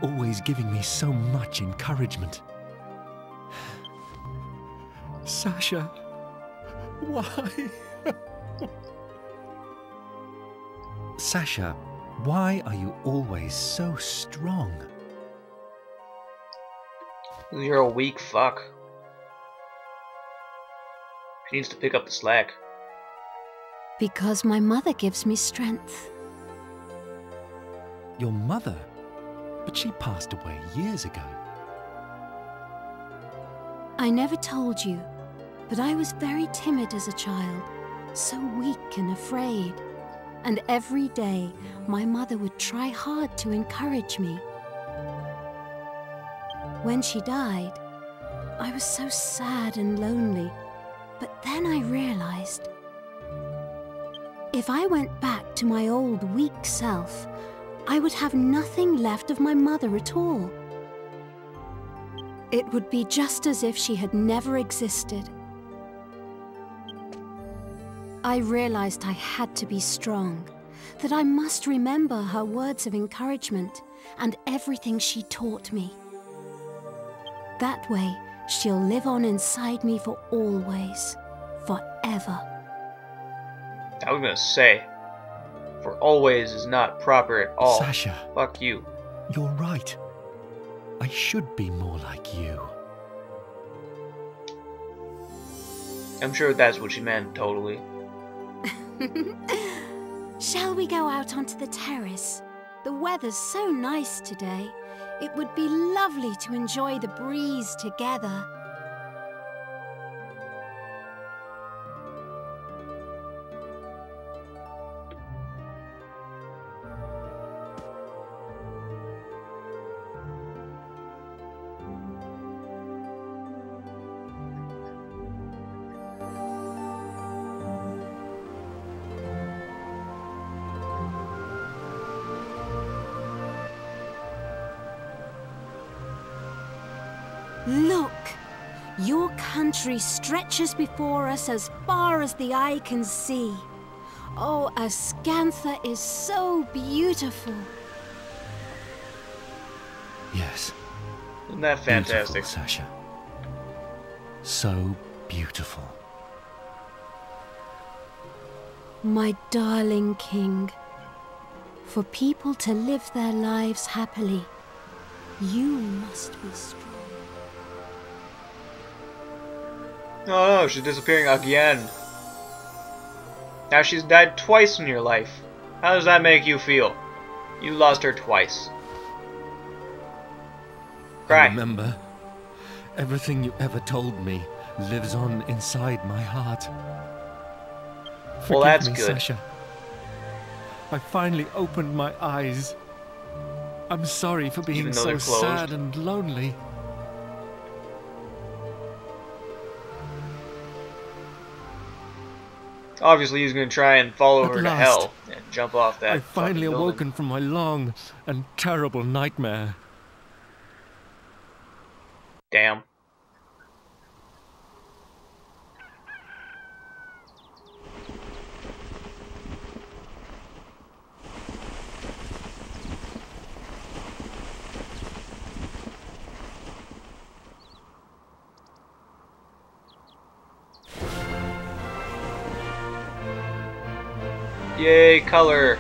always giving me so much encouragement. Sasha, why? Sasha, why are you always so strong? You're a weak fuck. She needs to pick up the slack. Because my mother gives me strength. Your mother? But she passed away years ago. I never told you, but I was very timid as a child, so weak and afraid. And every day, my mother would try hard to encourage me. When she died, I was so sad and lonely. But then I realized, if I went back to my old weak self, I would have nothing left of my mother at all. It would be just as if she had never existed. I realized I had to be strong, that I must remember her words of encouragement and everything she taught me. That way, she'll live on inside me for always, forever. I was gonna say, for always is not proper at all. Sasha. Fuck you. You're right. I should be more like you. I'm sure that's what she meant, totally. Shall we go out onto the terrace? The weather's so nice today. It would be lovely to enjoy the breeze together. Look! Your country stretches before us as far as the eye can see. Oh, Ascantha is so beautiful. Yes. Isn't that fantastic? Beautiful, Sasha. So beautiful. My darling king, for people to live their lives happily, you must be strong. Oh no, she's disappearing again. Now she's died twice in your life. How does that make you feel? You lost her twice. Cry. I remember. Everything you ever told me lives on inside my heart. Well, Forgive that's me, good. Sasha. I finally opened my eyes. I'm sorry for being Even though so they're closed. sad and lonely. Obviously, he's going to try and follow At her to last, hell and jump off that. I've finally fucking building. awoken from my long and terrible nightmare. Damn. Yay, color!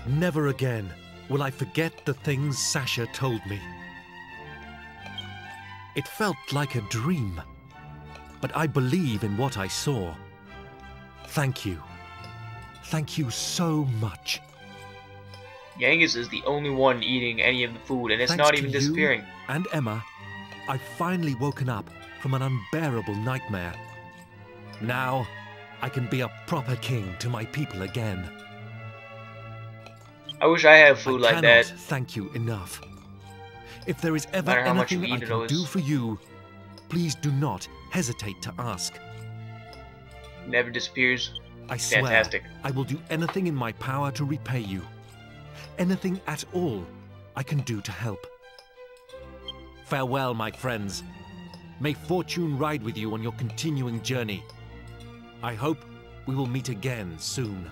Never again will I forget the things Sasha told me. It felt like a dream, but I believe in what I saw. Thank you. Thank you so much. Yangus is the only one eating any of the food, and it's Thanks not to even you disappearing. and Emma, I've finally woken up from an unbearable nightmare. Now, I can be a proper king to my people again. I wish I had food like that. Thank you enough. If there is ever matter how much anything you I eat, can do for you, please do not hesitate to ask. Never disappears. I swear, Fantastic. I will do anything in my power to repay you. Anything at all I can do to help. Farewell, my friends. May fortune ride with you on your continuing journey. I hope we will meet again soon.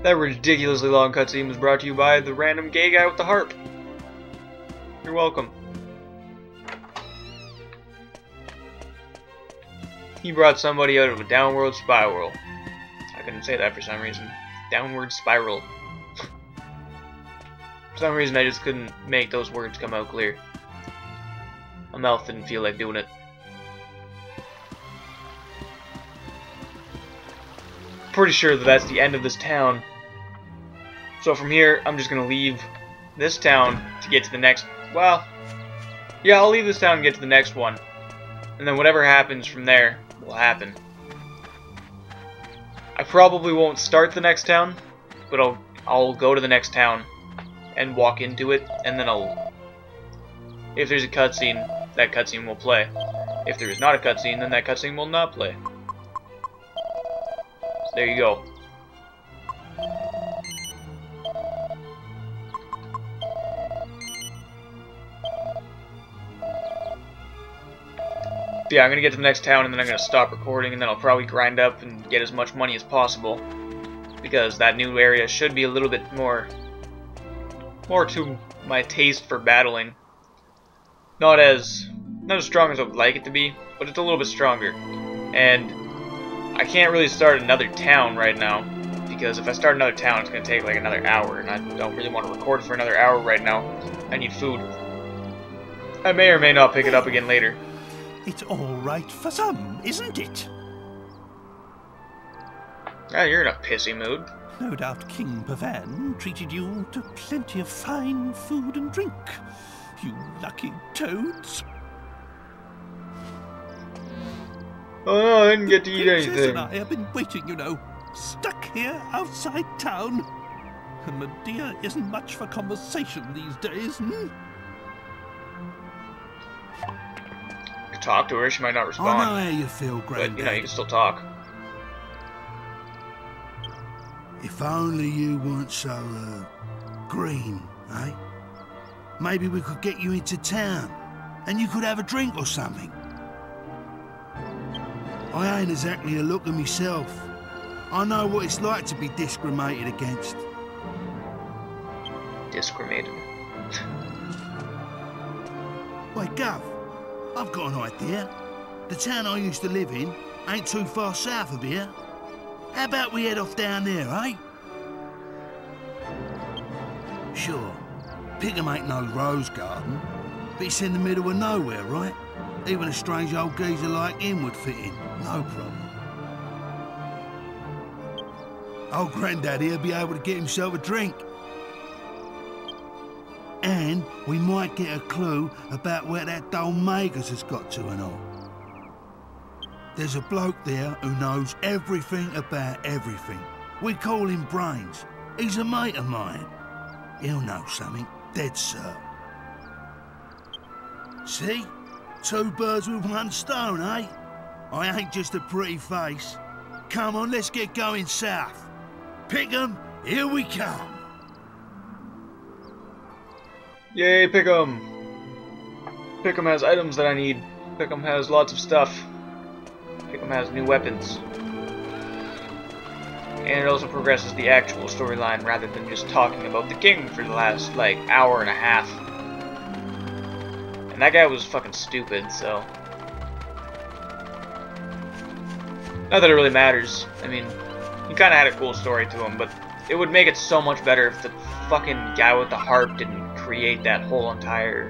That ridiculously long cutscene was brought to you by the random gay guy with the harp. You're welcome. He brought somebody out of a downward spiral. I couldn't say that for some reason. Downward spiral. For some reason I just couldn't make those words come out clear. My mouth didn't feel like doing it. Pretty sure that that's the end of this town. So from here, I'm just gonna leave this town to get to the next. Well, yeah, I'll leave this town and get to the next one, and then whatever happens from there will happen. I probably won't start the next town, but I'll go to the next town and walk into it, and then if there's a cutscene, that cutscene will play. If there is not a cutscene, then that cutscene will not play. So there you go. Yeah, I'm gonna get to the next town and then I'm gonna stop recording, and then I'll probably grind up and get as much money as possible, because that new area should be a little bit more to my taste for battling. Not as strong as I would like it to be, but it's a little bit stronger. And I can't really start another town right now, because if I start another town it's gonna take like another hour, and I don't really want to record for another hour right now. I need food. I may or may not pick it up again later. It's all right for some, isn't it? Ah, you're in a pissy mood. No doubt King Pavan treated you to plenty of fine food and drink. You lucky toads. Oh no, I didn't get to eat Princess anything. and I have been waiting, you know, stuck here outside town. And Medea isn't much for conversation these days, hmm? Talk to her, she might not respond. I know how you feel, Granddad. But, you know, you can still talk. If only you weren't so, green, eh? Maybe we could get you into town, and you could have a drink or something. I ain't exactly a looker myself. I know what it's like to be discriminated against. Discriminated. Wait, Gov, I've got an idea. The town I used to live in ain't too far south of here. How about we head off down there, eh? Sure, Pickham ain't no rose garden, but it's in the middle of nowhere, right? Even a strange old geezer like him would fit in, no problem. Old Grandad here'll be able to get himself a drink. And we might get a clue about where that dull Magus has got to and all. There's a bloke there who knows everything about everything. We call him Brains. He's a mate of mine. He'll know something, dead cert. See? Two birds with one stone, eh? I ain't just a pretty face. Come on, let's get going south. Pickham, here we come. Yay, Pickham! Pickham has items that I need. Pickham has lots of stuff. Pickham has new weapons. And it also progresses the actual storyline rather than just talking about the king for the last, like, hour and a half. And that guy was fucking stupid, so... Not that it really matters. I mean, he kinda had a cool story to him, but it would make it so much better if the fucking guy with the harp didn't create that whole entire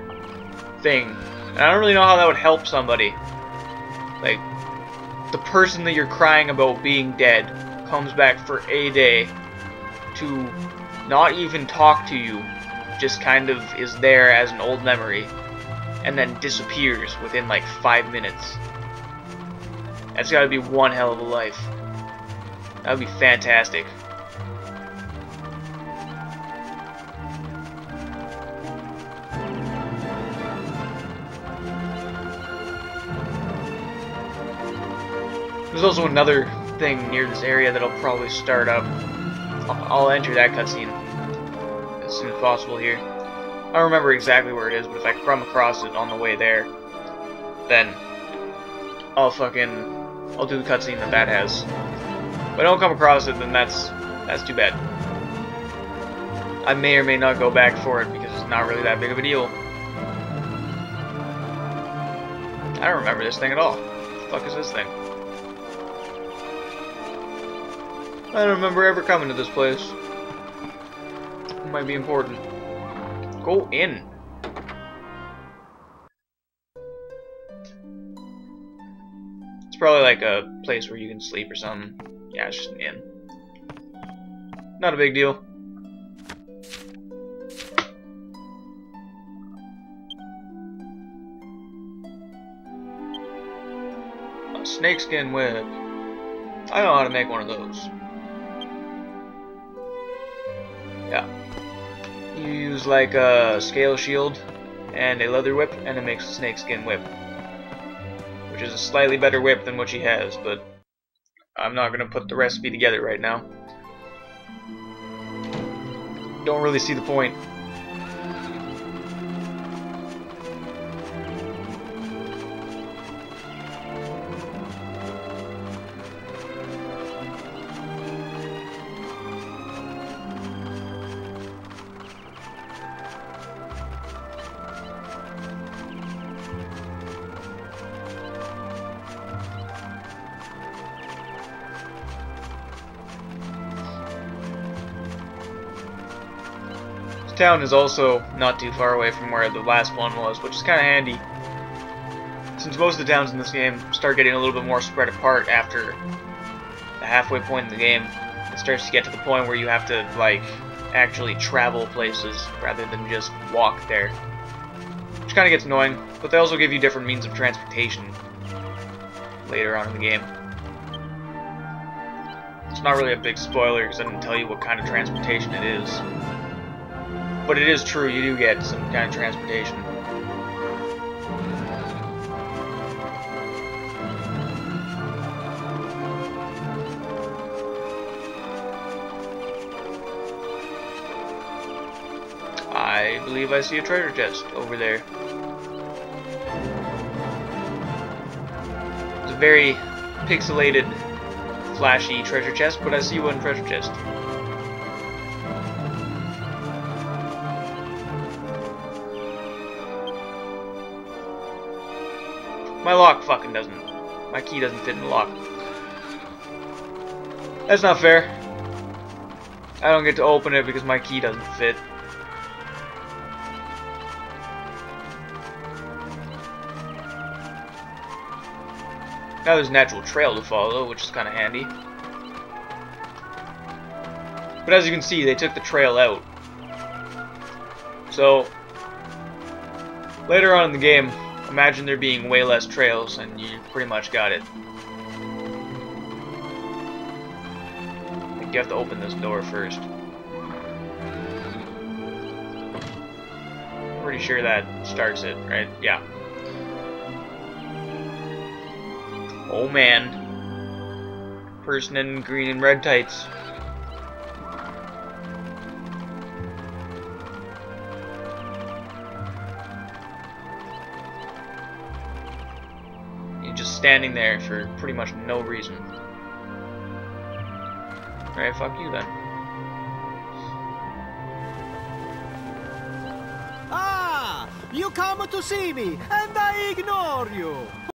thing. And I don't really know how that would help somebody. Like, the person that you're crying about being dead comes back for a day to not even talk to you, just kind of is there as an old memory. and then disappears within like 5 minutes. That's gotta be one hell of a life. That would be fantastic. There's also another thing near this area that'll probably start up. I'll enter that cutscene as soon as possible here. I don't remember exactly where it is, but if I come across it on the way there, then I'll do the cutscene that has. If I don't come across it, then that's too bad. I may or may not go back for it because it's not really that big of a deal. I don't remember this thing at all. What the fuck is this thing? I don't remember ever coming to this place. It might be important. Go in. It's probably like a place where you can sleep or something. Yeah, it's just an inn. Not a big deal. A snakeskin whip. I know how to make one of those. Yeah. You use like a scale shield and a leather whip, and it makes a snakeskin whip. Which is a slightly better whip than what she has, but I'm not going to put the recipe together right now. Don't really see the point. Town is also not too far away from where the last one was, which is kind of handy. Since most of the towns in this game start getting a little bit more spread apart after the halfway point in the game, it starts to get to the point where you have to, like, actually travel places rather than just walk there. Which kind of gets annoying, but they also give you different means of transportation later on in the game. It's not really a big spoiler because I didn't tell you what kind of transportation it is. But it is true, you do get some kind of transportation. I believe I see a treasure chest over there. It's a very pixelated, flashy treasure chest, but I see one treasure chest. My lock fucking doesn't. My key doesn't fit in the lock. That's not fair. I don't get to open it because my key doesn't fit. Now there's an actual trail to follow, which is kind of handy. But as you can see, they took the trail out. So, later on in the game, imagine there being way less trails, and you pretty much got it. I think you have to open this door first. Pretty sure that starts it, right? Yeah. Oh man. Person in green and red tights. Standing there for pretty much no reason. Alright, fuck you then. Ah! You come to see me, and I ignore you!